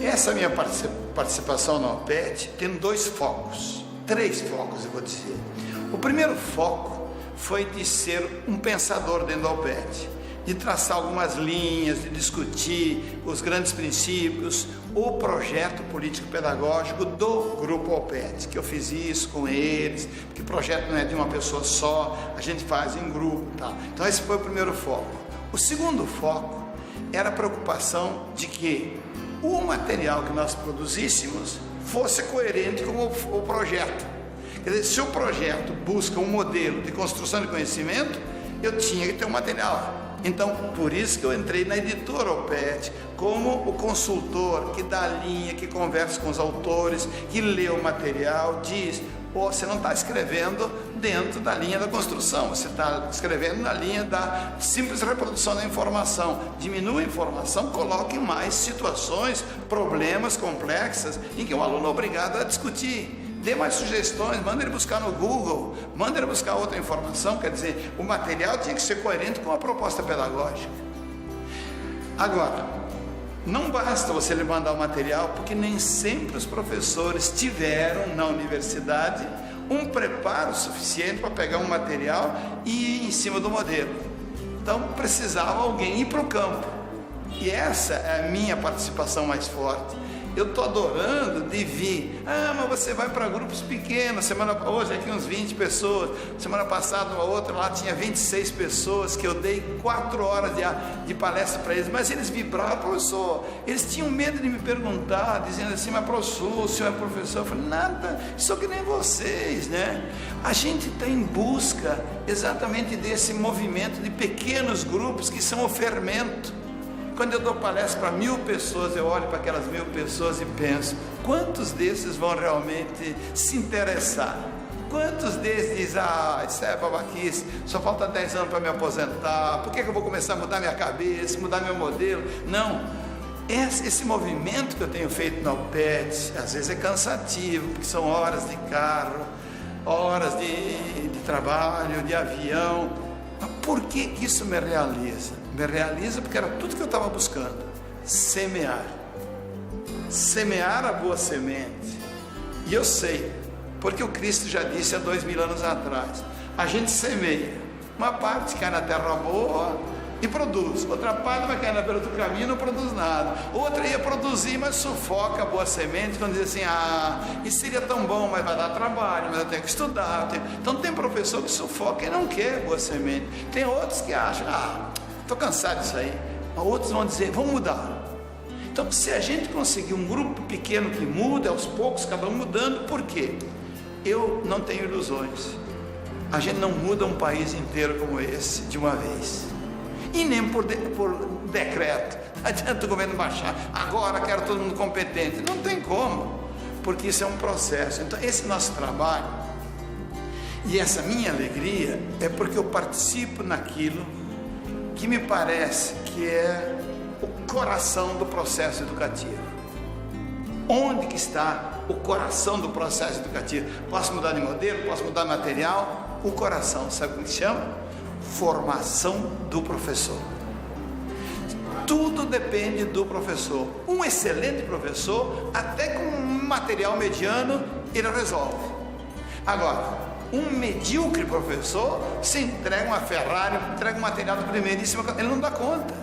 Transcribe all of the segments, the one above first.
Essa minha participação na OPET tem três focos eu vou dizer. O primeiro foco foi de ser um pensador dentro da OPET, de traçar algumas linhas, de discutir os grandes princípios, o projeto político-pedagógico do Grupo OPET, que eu fiz isso com eles, que o projeto não é de uma pessoa só, a gente faz em grupo, tá? Então esse foi o primeiro foco. O segundo foco era a preocupação de que o material que nós produzíssemos fosse coerente com o projeto. Quer dizer, se o projeto busca um modelo de construção de conhecimento, eu tinha que ter um material. Então, por isso que eu entrei na editora OPET, como o consultor que dá a linha, que conversa com os autores, que lê o material, diz: você não está escrevendo dentro da linha da construção, você está escrevendo na linha da simples reprodução da informação. Diminua a informação, coloque mais situações, problemas complexos em que o aluno é obrigado a discutir. Dê mais sugestões, manda ele buscar no Google, manda ele buscar outra informação. Quer dizer, o material tinha que ser coerente com a proposta pedagógica. Agora, não basta você lhe mandar o material, porque nem sempre os professores tiveram na universidade um preparo suficiente para pegar um material e ir em cima do modelo. Então precisava alguém ir para o campo, e essa é a minha participação mais forte. Eu estou adorando de vir. Mas você vai para grupos pequenos. Hoje aqui uns 20 pessoas. Semana passada uma outra lá tinha 26 pessoas, que eu dei 4 horas de palestra para eles. Mas eles vibraram: professor. Eles tinham medo de me perguntar, dizendo assim: mas professor, o senhor é professor? Eu falei: nada, sou que nem vocês, né? A gente está em busca exatamente desse movimento de pequenos grupos que são o fermento. Quando eu dou palestra para 1000 pessoas, eu olho para aquelas 1000 pessoas e penso: quantos desses vão realmente se interessar? Quantos desses dizem: isso é babaquice, só falta 10 anos para me aposentar, por que eu vou começar a mudar minha cabeça, mudar meu modelo? Não, esse movimento que eu tenho feito na OPET, às vezes é cansativo, porque são horas de carro, horas de trabalho, de avião. Mas por que isso me realiza? Me realiza porque era tudo que eu estava buscando: semear a boa semente. E eu sei, porque o Cristo já disse há 2000 anos atrás: a gente semeia, uma parte cai na terra boa e produz, outra parte vai cair na beira do caminho e não produz nada, outra ia produzir, mas sufoca a boa semente, quando diz assim: isso seria tão bom, mas vai dar trabalho, mas eu tenho que estudar. Então tem professor que sufoca e não quer boa semente. Tem outros que acham: estou cansado disso aí. Mas outros vão dizer: vamos mudar. Então, se a gente conseguir um grupo pequeno que muda, aos poucos, cada um mudando, por quê? Eu não tenho ilusões. A gente não muda um país inteiro como esse de uma vez, e nem por decreto. Não adianta o governo baixar: agora quero todo mundo competente. Não tem como, porque isso é um processo. Então, esse nosso trabalho e essa minha alegria é porque eu participo naquilo que me parece que é o coração do processo educativo. Onde que está o coração do processo educativo? Posso mudar de modelo, posso mudar de material. O coração, sabe como se chama? Formação do professor. Tudo depende do professor. Um excelente professor, até com um material mediano, ele resolve. Agora, um medíocre professor, se entrega uma Ferrari, entrega um material de primeiríssima, ele não dá conta.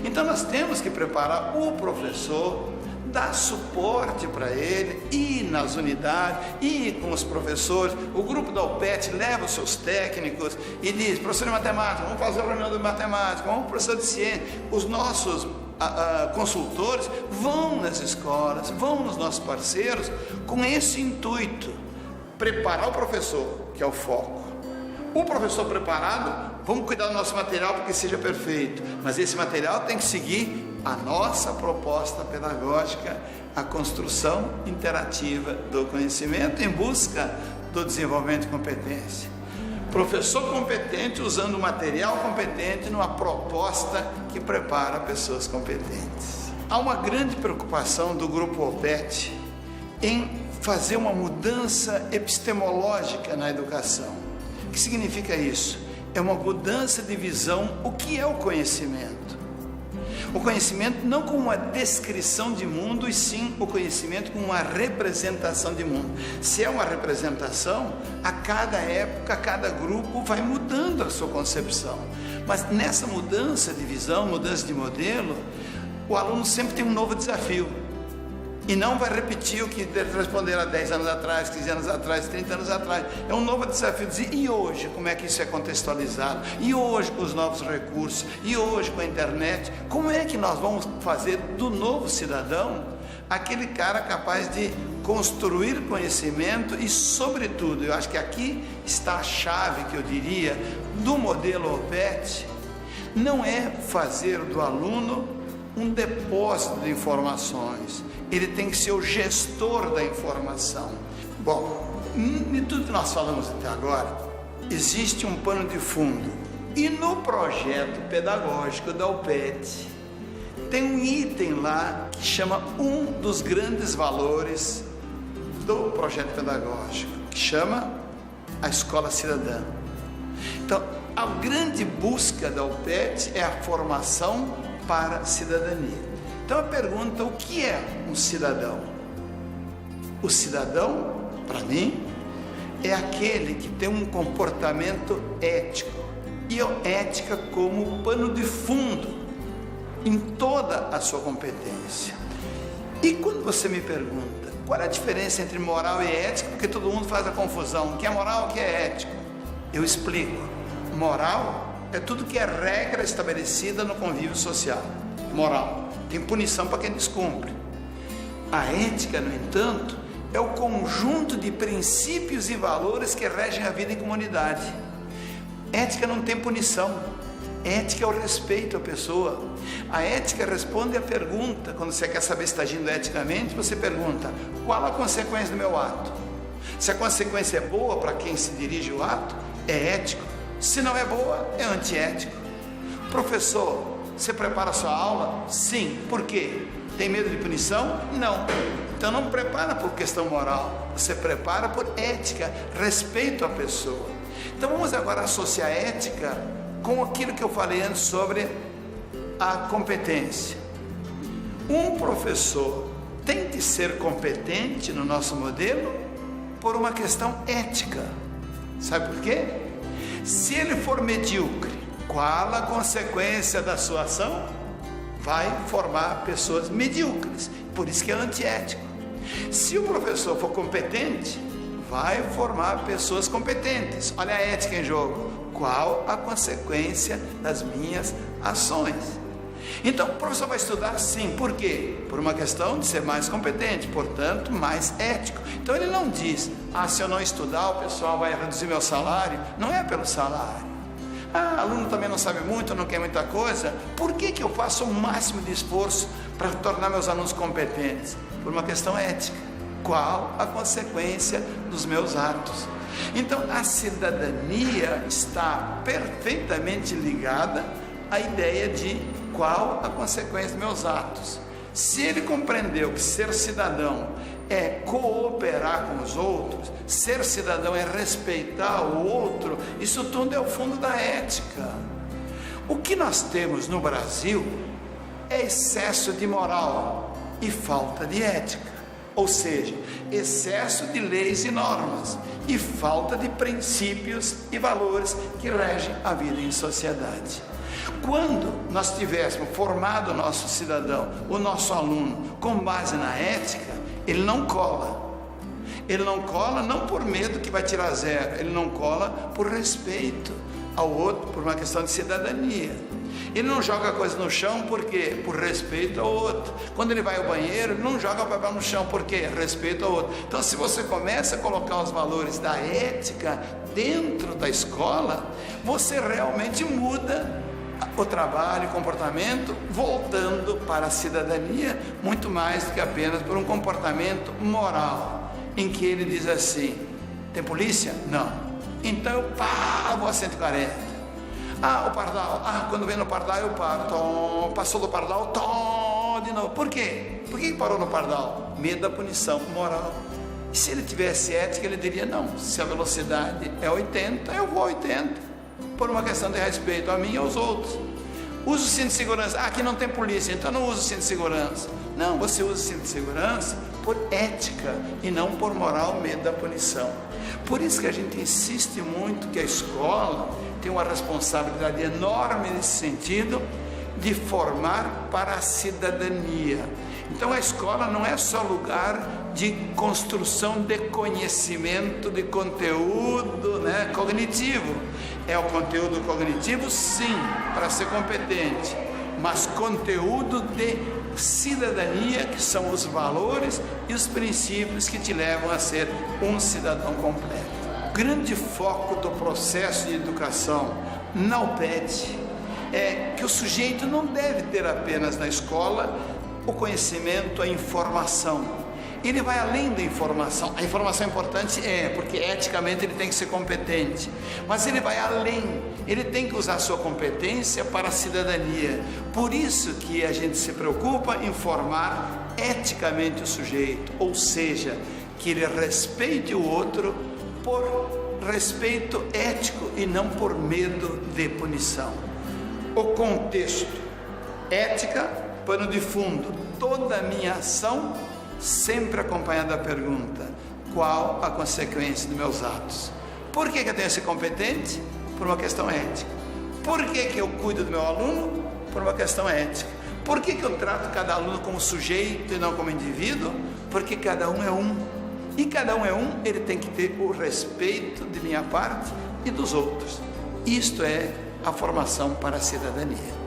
Então nós temos que preparar o professor, dar suporte para ele, ir nas unidades, ir com os professores. O grupo da OPET leva os seus técnicos e diz: professor de matemática, vamos fazer a reunião de matemática, vamos professor de ciência. Os nossos consultores vão nas escolas, vão nos nossos parceiros com esse intuito: preparar o professor, que é o foco. O professor preparado, vamos cuidar do nosso material para que seja perfeito, mas esse material tem que seguir a nossa proposta pedagógica, a construção interativa do conhecimento em busca do desenvolvimento de competência. Professor competente usando material competente numa proposta que prepara pessoas competentes. Há uma grande preocupação do Grupo OPET em fazer uma mudança epistemológica na educação. O que significa isso? É uma mudança de visão. O que é o conhecimento? O conhecimento não como uma descrição de mundo, e sim o conhecimento como uma representação de mundo. Se é uma representação, a cada época, a cada grupo vai mudando a sua concepção. Mas nessa mudança de visão, mudança de modelo, o aluno sempre tem um novo desafio. E não vai repetir o que responderam há 10 anos atrás, 15 anos atrás, 30 anos atrás. É um novo desafio dizer, e hoje, como é que isso é contextualizado? E hoje, com os novos recursos? E hoje, com a internet? Como é que nós vamos fazer do novo cidadão aquele cara capaz de construir conhecimento e, sobretudo, eu acho que aqui está a chave, que eu diria, do modelo OPET, não é fazer do aluno um depósito de informações, ele tem que ser o gestor da informação. Bom, de tudo que nós falamos até agora, existe um pano de fundo, e no projeto pedagógico da UPET, tem um item lá que chama um dos grandes valores do projeto pedagógico, que chama a escola cidadã. Então, a grande busca da UPET é a formação para a cidadania. Então a pergunta, o que é um cidadão? O cidadão, para mim, é aquele que tem um comportamento ético, e a ética como pano de fundo em toda a sua competência. E quando você me pergunta, qual é a diferença entre moral e ética? Porque todo mundo faz a confusão, o que é moral, o que é ético? Eu explico. Moral é tudo que é regra estabelecida no convívio social. Moral. Tem punição para quem descumpre. A ética, no entanto, é o conjunto de princípios e valores que regem a vida em comunidade. Ética não tem punição. Ética é o respeito à pessoa. A ética responde à pergunta. Quando você quer saber se está agindo eticamente, você pergunta, qual a consequência do meu ato? Se a consequência é boa para quem se dirige o ato, é ético. Se não é boa, é antiético. Professor, você prepara a sua aula? Sim. Por quê? Tem medo de punição? Não. Então não prepara por questão moral, você prepara por ética, respeito à pessoa. Então vamos agora associar ética com aquilo que eu falei antes sobre a competência. Um professor tem que ser competente no nosso modelo por uma questão ética. Sabe por quê? Se ele for medíocre, qual a consequência da sua ação? Vai formar pessoas medíocres, por isso que é antiético. Se o professor for competente, vai formar pessoas competentes. Olha a ética em jogo. Qual a consequência das minhas ações? Então, o professor vai estudar sim, por quê? Por uma questão de ser mais competente, portanto, mais ético. Então, ele não diz, se eu não estudar, o pessoal vai reduzir meu salário. Não é pelo salário. Aluno também não sabe muito, não quer muita coisa. Por que eu faço o máximo de esforço para tornar meus alunos competentes? Por uma questão ética. Qual a consequência dos meus atos? Então, a cidadania está perfeitamente ligada à ideia de qual a consequência dos meus atos. Se ele compreendeu que ser cidadão é cooperar com os outros, ser cidadão é respeitar o outro, isso tudo é o fundo da ética. O que nós temos no Brasil é excesso de moral e falta de ética, ou seja, excesso de leis e normas e falta de princípios e valores que regem a vida em sociedade. Quando nós tivéssemos formado o nosso cidadão, o nosso aluno, com base na ética, ele não cola. Ele não cola não por medo que vai tirar zero, ele não cola por respeito ao outro, por uma questão de cidadania. Ele não joga coisa no chão, por quê? Por respeito ao outro. Quando ele vai ao banheiro, ele não joga o papel no chão, por quê? Respeito ao outro. Então, se você começa a colocar os valores da ética dentro da escola, você realmente muda o trabalho, o comportamento, voltando para a cidadania, muito mais do que apenas por um comportamento moral, em que ele diz assim, tem polícia? Não. Então eu vou a 140. O pardal, quando vem no pardal eu paro, passou do pardal, de novo. Por quê? Por que parou no pardal? Medo da punição moral. E se ele tivesse ética, ele diria, não, se a velocidade é 80, eu vou a 80, por uma questão de respeito a mim e aos outros. Usa o cinto de segurança. Aqui não tem polícia, então não usa o cinto de segurança. Não, você usa o cinto de segurança por ética e não por moral, medo da punição. Por isso que a gente insiste muito que a escola tem uma responsabilidade enorme nesse sentido, de formar para a cidadania. Então a escola não é só lugar de construção de conhecimento, de conteúdo, cognitivo. É o conteúdo cognitivo, sim, para ser competente, mas conteúdo de cidadania, que são os valores e os princípios que te levam a ser um cidadão completo. O grande foco do processo de educação na UPET é que o sujeito não deve ter apenas na escola o conhecimento, a informação. Ele vai além da informação. A informação é importante, porque eticamente ele tem que ser competente, mas ele vai além, ele tem que usar a sua competência para a cidadania. Por isso que a gente se preocupa em formar eticamente o sujeito, ou seja, que ele respeite o outro por respeito ético e não por medo de punição. O contexto, ética, pano de fundo, toda a minha ação sempre acompanhada da pergunta: qual a consequência dos meus atos? Por que eu tenho que ser competente? Por uma questão ética. Por que eu cuido do meu aluno? Por uma questão ética. Por que eu trato cada aluno como sujeito e não como indivíduo? Porque cada um é um. E cada um é um, ele tem que ter o respeito de minha parte e dos outros. Isto é a formação para a cidadania.